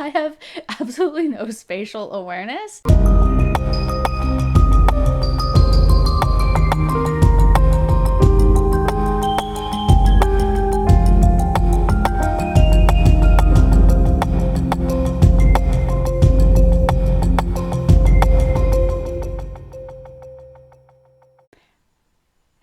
I have absolutely no spatial awareness.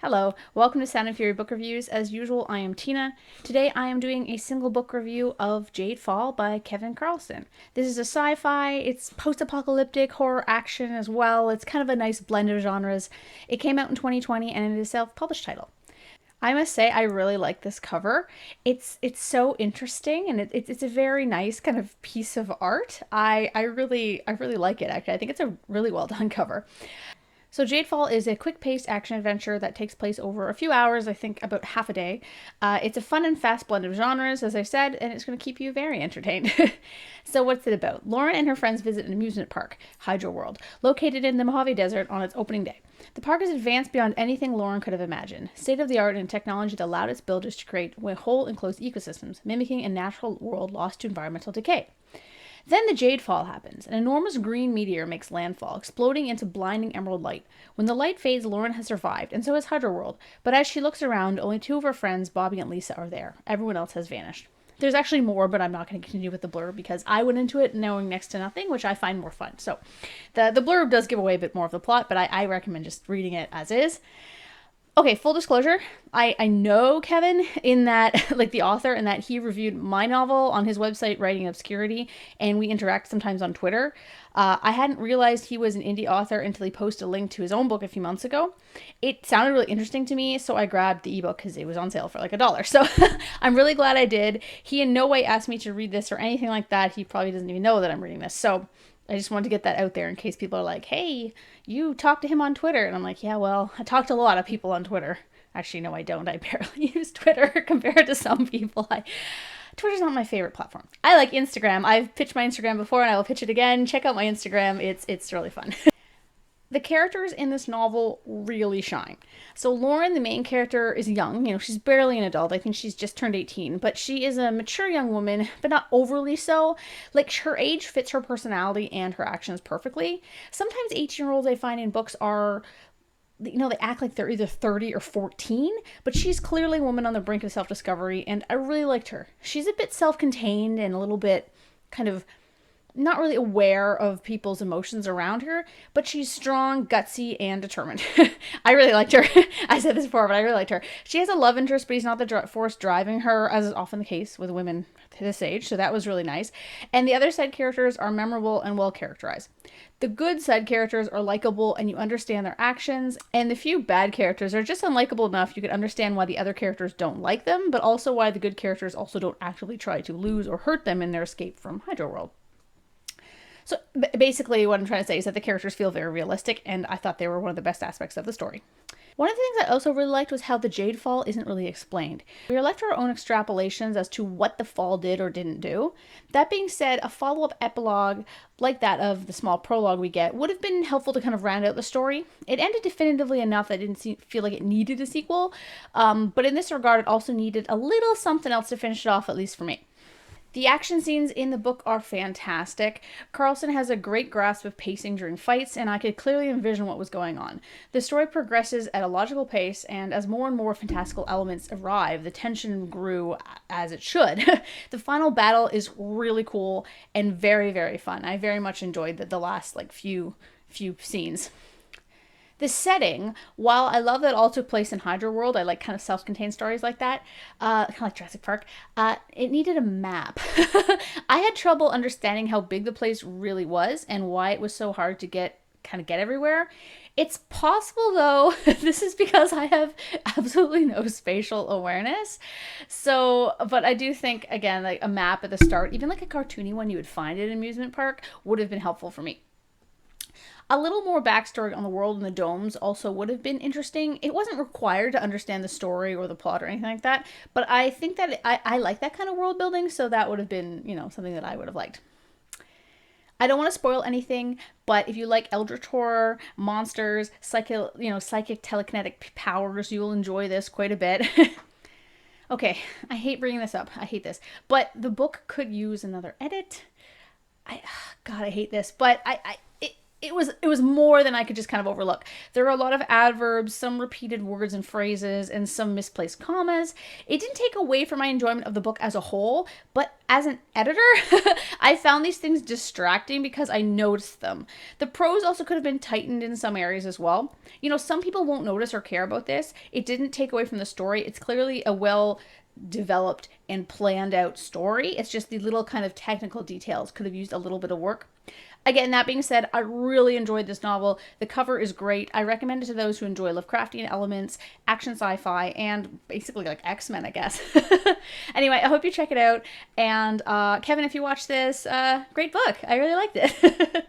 Hello, welcome to Sound and Fury Book Reviews. As usual, I am Tina. Today I am doing a single book review of Jade Fall by Kevin Carlson. This is a sci-fi, it's post-apocalyptic, horror action as well. It's kind of a nice blend of genres. It came out in 2020 and it is a self-published title. I must say I really like this cover. It's so interesting and it's a very nice kind of piece of art. I really like it actually. I think it's a really well done cover. So Jade Fall is a quick-paced action-adventure that takes place over a few hours, I think about half a day. It's a fun and fast blend of genres, as I said, and it's going to keep you very entertained. So what's it about? Lauren and her friends visit an amusement park, Hydro World, located in the Mojave Desert on its opening day. The park is advanced beyond anything Lauren could have imagined, state-of-the-art in technology that allowed its builders to create whole enclosed ecosystems, mimicking a natural world lost to environmental decay. Then the Jade Fall happens. An enormous green meteor makes landfall, exploding into blinding emerald light. When the light fades, Lauren has survived, and so has Hydro World. But as she looks around, only two of her friends, Bobby and Lisa, are there. Everyone else has vanished. There's actually more, but I'm not going to continue with the blurb because I went into it knowing next to nothing, which I find more fun. So the blurb does give away a bit more of the plot, but I recommend just reading it as is. Okay, full disclosure, I know Kevin in that, like the author, in that he reviewed my novel on his website, Writing Obscurity, and we interact sometimes on Twitter. I hadn't realized he was an indie author until he posted a link to his own book a few months ago. It sounded really interesting to me, so I grabbed the ebook because it was on sale for like $1. So I'm really glad I did. He in no way asked me to read this or anything like that. He probably doesn't even know that I'm reading this. So I just wanted to get that out there in case people are like, hey, you talked to him on Twitter. And I'm like, yeah, well, I talked to a lot of people on Twitter. Actually, no, I don't. I barely use Twitter compared to some people. Twitter's not my favorite platform. I like Instagram. I've pitched my Instagram before and I will pitch it again. Check out my Instagram. It's really fun. The characters in this novel really shine. So Lauren, the main character, is young. She's barely an adult. I think she's just turned 18, but she is a mature young woman, but not overly so. Like, her age fits her personality and her actions perfectly. Sometimes 18-year-olds I find in books are, they act like they're either 30 or 14, but she's clearly a woman on the brink of self-discovery, and I really liked her. She's a bit self-contained and a little bit kind of not really aware of people's emotions around her, but she's strong, gutsy, and determined. I really liked her. I said this before, but I really liked her. She has a love interest, but he's not the force driving her, as is often the case with women this age, so that was really nice. And the other side characters are memorable and well characterized. The good side characters are likable and you understand their actions, and the few bad characters are just unlikable enough you can understand why the other characters don't like them, but also why the good characters also don't actively try to lose or hurt them in their escape from Hydro World. So basically what I'm trying to say is that the characters feel very realistic, and I thought they were one of the best aspects of the story. One of the things I also really liked was how the Jade Fall isn't really explained. We are left to our own extrapolations as to what the fall did or didn't do. That being said, a follow-up epilogue like that of the small prologue we get would have been helpful to kind of round out the story. It ended definitively enough that I didn't feel like it needed a sequel, but in this regard it also needed a little something else to finish it off, at least for me. The action scenes in the book are fantastic. Carlson has a great grasp of pacing during fights, and I could clearly envision what was going on. The story progresses at a logical pace, and as more and more fantastical elements arrive, the tension grew as it should. The final battle is really cool and very, very fun. I very much enjoyed the last few scenes. The setting, while I love that all took place in Hydro World, I like kind of self-contained stories like that, kind of like Jurassic Park, it needed a map. I had trouble understanding how big the place really was and why it was so hard to get everywhere. It's possible, though, this is because I have absolutely no spatial awareness. So, but I do think, again, like a map at the start, even like a cartoony one you would find at an amusement park, would have been helpful for me. A little more backstory on the world and the domes also would have been interesting. It wasn't required to understand the story or the plot or anything like that, but I think that I like that kind of world building, so that would have been, something that I would have liked. I don't want to spoil anything, but if you like eldritch horror, monsters, psychic telekinetic powers, you'll enjoy this quite a bit. Okay, I hate bringing this up. I hate this. But the book could use another edit. God, I hate this, but it was more than I could just kind of overlook. There are a lot of adverbs, some repeated words and phrases, and some misplaced commas. It didn't take away from my enjoyment of the book as a whole, but as an editor, I found these things distracting because I noticed them. The prose also could have been tightened in some areas as well. You know, some people won't notice or care about this. It didn't take away from the story. It's clearly a well developed and planned out story. It's just the little kind of technical details could have used a little bit of work. Again, that being said, I really enjoyed this novel. The cover is great. I recommend it to those who enjoy Lovecraftian elements, action sci-fi, and basically like X-Men, I guess. Anyway, I hope you check it out. And Kevin, if you watch this, great book. I really liked it.